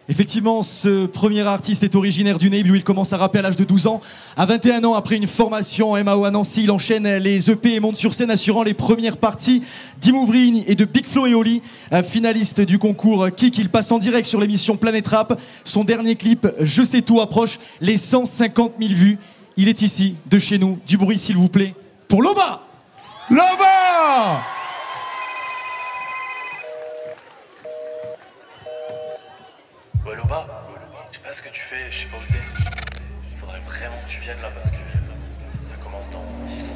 Effectivement, ce premier artiste est originaire du Neible où il commence à rapper à l'âge de 12 ans. À 21 ans, après une formation en MAO à Nancy, il enchaîne les EP et monte sur scène assurant les premières parties d'Imouvrigne et de Big Flo et Oli. Finaliste du concours Kick, il passe en direct sur l'émission Planète Rap. Son dernier clip, Je sais tout, approche les 150 000 vues. Il est ici, de chez nous. Du bruit, s'il vous plaît, pour Loba! Loba! Ouais, Loba, je sais pas ce que tu fais, je sais pas où t'es. Il faudrait vraiment que tu viennes là parce que ça commence dans 10 minutes.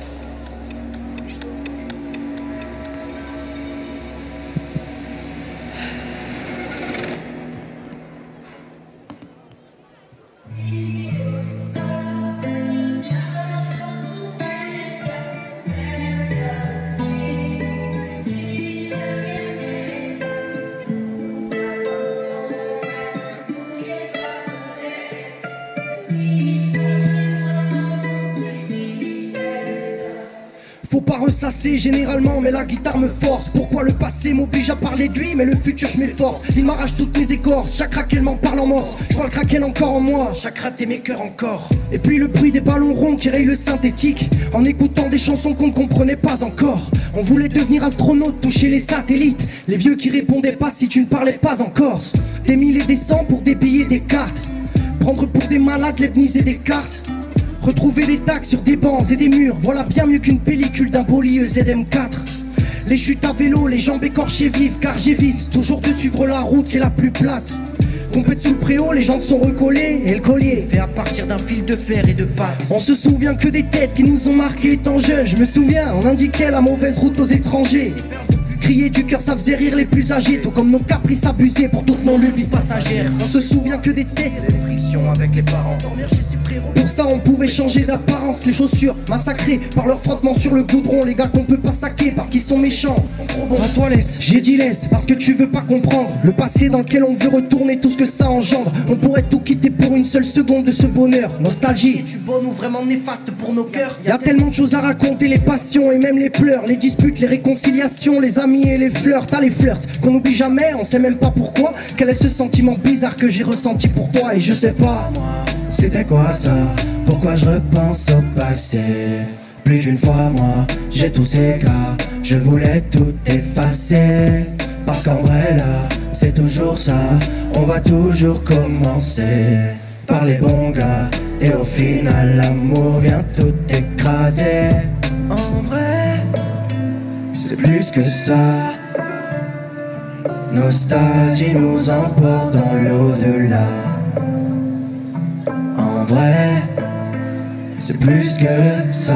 Faut pas ressasser généralement, mais la guitare me force. Pourquoi le passé m'oblige à parler de lui, mais le futur je m'efforce. Il m'arrache toutes mes écorces, chaque raquel m'en parle en morse. Je vois le kraken encore en moi, chaque raté mes cœurs encore. Et puis le bruit des ballons ronds qui rayent le synthétique. En écoutant des chansons qu'on ne comprenait pas encore. On voulait devenir astronaute, toucher les satellites. Les vieux qui répondaient pas si tu ne parlais pas en corse. Des mille et des cents pour des billets, des cartes. Prendre pour des malades, Leibniz et des cartes. Retrouver des tags sur des bancs et des murs, voilà bien mieux qu'une pellicule d'un Poly ZM4. Les chutes à vélo, les jambes écorchées vives, car j'évite toujours de suivre la route qui est la plus plate. Compète sous le préau, les jantes sont recollées et le collier fait à partir d'un fil de fer et de pâte. On se souvient que des têtes qui nous ont marqués étant jeunes. Je me souviens, on indiquait la mauvaise route aux étrangers. Crier du cœur, ça faisait rire les plus âgés, tout comme nos caprices abusés pour toutes nos lubies passagères. On se souvient que des têtes, les frictions avec les parents. Dormir chez ses frérots. Pour ça, on pouvait changer d'apparence. Les chaussures massacrées par leur frottement sur le goudron. Les gars qu'on peut pas saquer parce qu'ils sont méchants. Sont trop bons. À toi laisse, j'ai dit laisse parce que tu veux pas comprendre le passé dans lequel on veut retourner, tout ce que ça engendre. On pourrait tout quitter pour une seule seconde de ce bonheur. Nostalgie, es-tu bonne ou vraiment néfaste pour nos cœurs? Y a tellement de choses à raconter, les passions et même les pleurs, les disputes, les réconciliations, les amis et les flirts. T'as les flirts qu'on oublie jamais, on sait même pas pourquoi. Quel est ce sentiment bizarre que j'ai ressenti pour toi? Et je sais pas, c'était quoi ça? Pourquoi je repense au passé? Plus d'une fois moi, j'ai tous ces gars, je voulais tout effacer. Parce qu'en vrai là, c'est toujours ça, on va toujours commencer par les bons gars. Et au final l'amour vient tout écraser. En vrai, c'est plus que ça. Nostalgie nous emporte dans l'au-delà. En vrai, c'est plus que ça.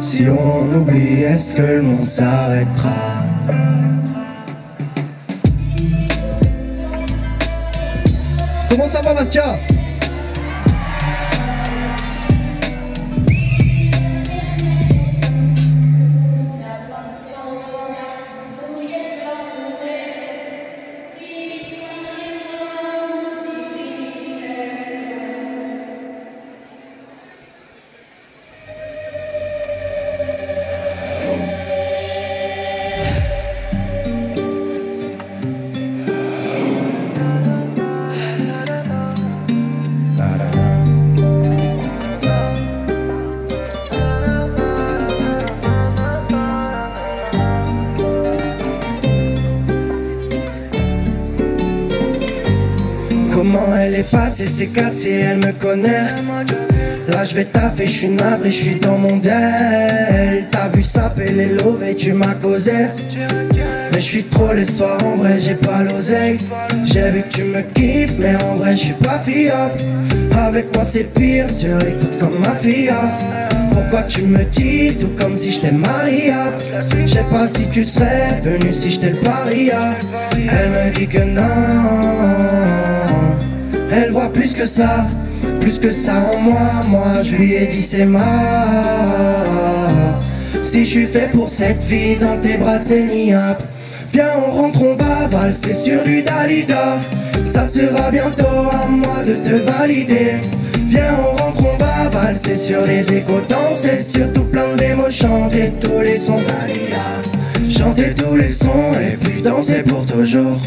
Si on oublie, est-ce que le monde s'arrêtera? Comment ça va, Bastia? Comment elle est passée, c'est cassé, elle me connaît. Là je vais taffer, je suis navré, je suis dans mon deuil. T'as vu ça, les lovés, tu m'as causé. Mais je suis trop les soirs, en vrai j'ai pas l'oseille. J'ai vu que tu me kiffes, mais en vrai je suis pas fiable. Avec moi c'est pire, sur écoute comme ma fille. Pourquoi tu me dis tout comme si j'étais Maria? Je sais pas si tu serais venu si j'étais le paria. Elle me dit que non, elle voit plus que ça en moi. Moi je lui ai dit c'est mort. Si je suis fait pour cette vie, dans tes bras c'est niable. Viens on rentre, on va valser sur du Dalida. Ça sera bientôt à moi de te valider. Viens on rentre, on va valser sur les échos, danser sur tout plein de démos, chanter tous les sons Dalida. Chanter tous les sons et puis danser pour toujours.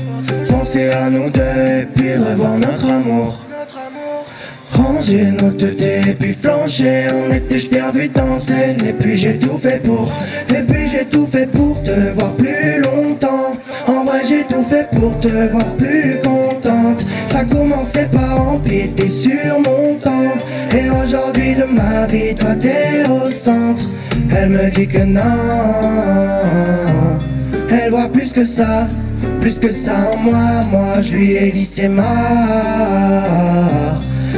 penser à nous deux et puis revoir notre amour. Ranger nos têtes et puis flancher. On était, je t'ai revu danser. Et puis j'ai tout fait pour. Et puis j'ai tout fait pour te voir plus longtemps. En vrai j'ai tout fait pour te voir plus contente. Ça commençait par empiéter sur mon temps. Et aujourd'hui de ma vie, toi t'es au centre. Elle me dit que non. Elle voit plus que ça en moi. Moi je lui ai dit c'est mort.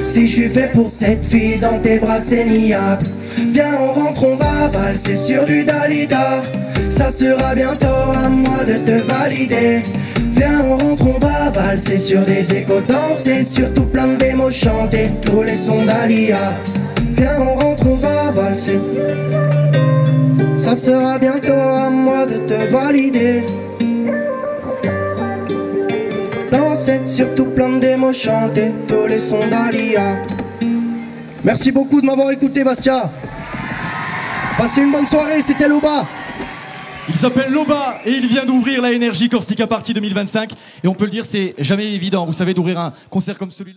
Si je suis fait pour cette fille, dans tes bras c'est niable. Viens on rentre, on va valser sur du Dalida. Ça sera bientôt à moi de te valider. Viens on rentre, on va valser sur des échos danser. Surtout plein de démos chanter, tous les sons d'Alia. Viens on rentre, on va valser. Ça sera bientôt à moi de te valider. Danser, surtout plein de démos chanter, tous les sons d'Alia. Merci beaucoup de m'avoir écouté, Bastia. Passez une bonne soirée, c'était Loba. Il s'appelle Loba et il vient d'ouvrir la Énergie Corsica Party 2025. Et on peut le dire, c'est jamais évident, vous savez, d'ouvrir un concert comme celui-là.